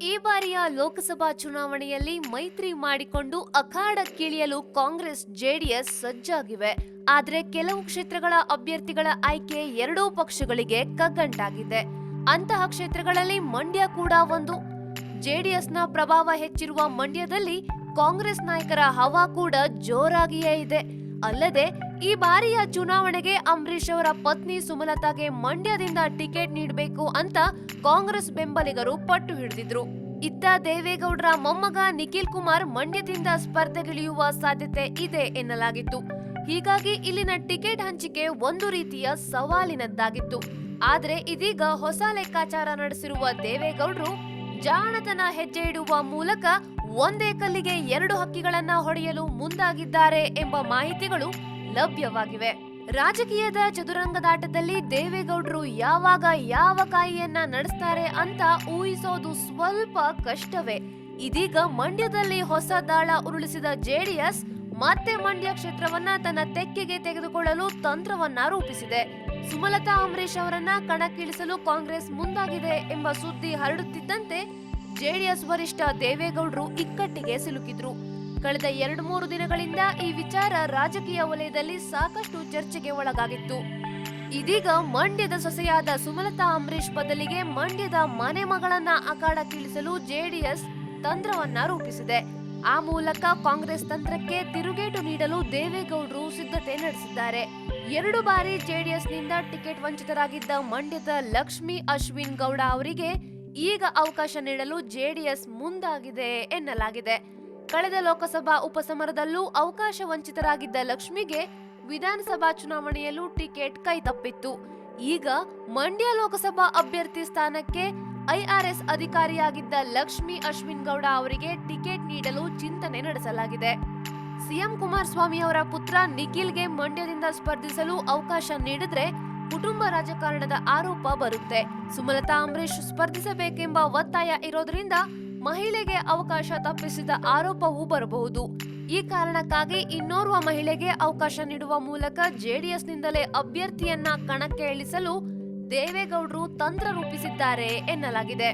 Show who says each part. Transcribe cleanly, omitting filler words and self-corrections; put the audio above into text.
Speaker 1: ಈ ಬಾರಿಯ ಲೋಕಸಭಾ ಚುನಾವಣೆಯಲ್ಲಿ ಮೈತ್ರಿ ಮಾಡಿಕೊಂಡು ಅಖಾಡಕ್ಕಿಳಿಯಲು ಕಾಂಗ್ರೆಸ್ ಜೆಡಿಎಸ್ ಸಜ್ಜಾಗಿವೆ. ಆದರೆ ಕೆಲವು ಕ್ಷೇತ್ರಗಳ ಅಭ್ಯರ್ಥಿಗಳ ಆಯ್ಕೆ ಎರಡೂ ಪಕ್ಷಗಳಿಗೆ ಕಗ್ಗಂಟಾಗಿದೆ. ಅಂತಹ ಕ್ಷೇತ್ರಗಳಲ್ಲಿ ಮಂಡ್ಯ ಕೂಡ ಒಂದು. ಜೆಡಿಎಸ್ನ ಪ್ರಭಾವ ಹೆಚ್ಚಿರುವ ಮಂಡ್ಯದಲ್ಲಿ ಕಾಂಗ್ರೆಸ್ ನಾಯಕರ ಹವಾ ಕೂಡ ಜೋರಾಗಿಯೇ ಇದೆ. ಅಲ್ಲದೆ ಈ ಬಾರಿಯ ಚುನಾವಣೆಗೆ ಅಂಬರೀಶ್ ಅವರ ಪತ್ನಿ ಸುಮಲತಾಗೆ ಮಂಡ್ಯದಿಂದ ಟಿಕೆಟ್ ನೀಡಬೇಕು ಅಂತ ಕಾಂಗ್ರೆಸ್ ಬೆಂಬಲಿಗರು ಪಟ್ಟು ಹಿಡಿದಿದ್ರು. ಇತ್ತ ದೇವೇಗೌಡರ ಮೊಮ್ಮಗ ನಿಖಿಲ್ ಕುಮಾರ್ ಮಂಡ್ಯದಿಂದ ಸ್ಪರ್ಧೆಗಿಳಿಯುವ ಸಾಧ್ಯತೆ ಇದೆ ಎನ್ನಲಾಗಿತ್ತು. ಹೀಗಾಗಿ ಇಲ್ಲಿನ ಟಿಕೆಟ್ ಹಂಚಿಕೆ ಒಂದು ರೀತಿಯ ಸವಾಲಿನದ್ದಾಗಿತ್ತು. ಆದ್ರೆ ಇದೀಗ ಹೊಸ ಲೆಕ್ಕಾಚಾರ ನಡೆಸಿರುವ ದೇವೇಗೌಡರು ಜಾಣತನ ಹೆಜ್ಜೆ ಇಡುವ ಮೂಲಕ ಒಂದೇ ಕಲ್ಲಿಗೆ ಎರಡು ಹಕ್ಕಿಗಳನ್ನ ಹೊಡೆಯಲು ಮುಂದಾಗಿದ್ದಾರೆ ಎಂಬ ಮಾಹಿತಿಗಳು ಲಭ್ಯವಾಗಿವೆ. ರಾಜಕೀಯದ ಚದುರಂಗದಾಟದಲ್ಲಿ ದೇವೇಗೌಡರು ಯಾವಾಗ ಯಾವ ಕಾಯಿಯನ್ನ ನಡೆಸ್ತಾರೆ ಅಂತ ಊಹಿಸೋದು ಸ್ವಲ್ಪ ಕಷ್ಟವೇ. ಇದೀಗ ಮಂಡ್ಯದಲ್ಲಿ ಹೊಸ ದಾಳ ಉರುಳಿಸಿದ ಜೆಡಿಎಸ್ ಮತ್ತೆ ಮಂಡ್ಯ ಕ್ಷೇತ್ರವನ್ನ ತನ್ನ ತೆಕ್ಕೆಗೆ ತೆಗೆದುಕೊಳ್ಳಲು ತಂತ್ರವನ್ನ ರೂಪಿಸಿದೆ. ಸುಮಲತಾ ಅಂಬರೀಶ್ ಅವರನ್ನ ಕಣಕ್ಕಿಳಿಸಲು ಕಾಂಗ್ರೆಸ್ ಮುಂದಾಗಿದೆ ಎಂಬ ಸುದ್ದಿ ಹರಡುತ್ತಿದ್ದಂತೆ ಜೆಡಿಎಸ್ ವರಿಷ್ಠ ದೇವೇಗೌಡರು ಇಕ್ಕಟ್ಟಿಗೆ ಸಿಲುಕಿದ್ರು. ಕಳೆದ 2-3 ದಿನಗಳಿಂದ ಈ ವಿಚಾರ ರಾಜಕೀಯ ವಲಯದಲ್ಲಿ ಸಾಕಷ್ಟು ಚರ್ಚೆಗೆ ಒಳಗಾಗಿತ್ತು. ಇದೀಗ ಮಂಡ್ಯದ ಸೊಸೆಯಾದ ಸುಮಲತಾ ಅಂಬರೀಶ್ ಬದಲಿಗೆ ಮಂಡ್ಯದ ಮನೆ ಮಗಳನ್ನ ಅಖಾಡಕ್ಕಿಳಿಸಲು ಜೆಡಿಎಸ್ ತಂತ್ರವನ್ನ ರೂಪಿಸಿದೆ. ಆ ಮೂಲಕ ಕಾಂಗ್ರೆಸ್ ತಂತ್ರಕ್ಕೆ ತಿರುಗೇಟು ನೀಡಲು ದೇವೇಗೌಡರು ಸಿದ್ಧತೆ ನಡೆಸಿದ್ದಾರೆ. 2 ಬಾರಿ ಜೆಡಿಎಸ್ನಿಂದ ಟಿಕೆಟ್ ವಂಚಿತರಾಗಿದ್ದ ಮಂಡ್ಯದ ಲಕ್ಷ್ಮಿ ಅಶ್ವಿನ್ ಗೌಡ ಅವರಿಗೆ ಈಗ ಅವಕಾಶ ನೀಡಲು ಜೆಡಿಎಸ್ ಮುಂದಾಗಿದೆ ಎನ್ನಲಾಗಿದೆ. ಕಳೆದ ಲೋಕಸಭಾ ಉಪಸಮರದಲ್ಲೂ ಅವಕಾಶ ವಂಚಿತರಾಗಿದ್ದ ಲಕ್ಷ್ಮಿಗೆ ವಿಧಾನಸಭಾ ಚುನಾವಣೆಯಲ್ಲೂ ಟಿಕೆಟ್ ಕೈತಪ್ಪಿತ್ತು. ಈಗ ಮಂಡ್ಯ ಲೋಕಸಭಾ ಅಭ್ಯರ್ಥಿ ಸ್ಥಾನಕ್ಕೆ ಐಆರ್ಎಸ್ ಅಧಿಕಾರಿಯಾಗಿದ್ದ ಲಕ್ಷ್ಮಿ ಅಶ್ವಿನ್ ಗೌಡ ಅವರಿಗೆ ಟಿಕೆಟ್ ನೀಡಲು ಚಿಂತನೆ ನಡೆಸಲಾಗಿದೆ. ಸಿಎಂ ಕುಮಾರಸ್ವಾಮಿ ಅವರ ಪುತ್ರ ನಿಖಿಲ್ಗೆ ಮಂಡ್ಯದಿಂದ ಸ್ಪರ್ಧಿಸಲು ಅವಕಾಶ ನೀಡಿದ್ರೆ ಕುಟುಂಬ ರಾಜಕಾರಣದ ಆರೋಪ ಬರುತ್ತೆ. ಸುಮಲತಾ ಅಂಬರೀಶ್ ಸ್ಪರ್ಧಿಸಬೇಕೆಂಬ ಒತ್ತಾಯ ಇರೋದ್ರಿಂದ ಮಹಿಳೆಗೆ ಅವಕಾಶ ತಪ್ಪಿಸಿದ ಆರೋಪವೂ ಬರಬಹುದು. ಈ ಕಾರಣಕ್ಕಾಗಿ ಇನ್ನೋರ್ವ ಮಹಿಳೆಗೆ ಅವಕಾಶ ನೀಡುವ ಮೂಲಕ ಜೆಡಿಎಸ್ನಿಂದಲೇ ಅಭ್ಯರ್ಥಿಯನ್ನ ಕಣಕ್ಕೆ ಇಳಿಸಲು ದೇವೇಗೌಡರು ತಂತ್ರ ರೂಪಿಸಿದ್ದಾರೆ ಎನ್ನಲಾಗಿದೆ.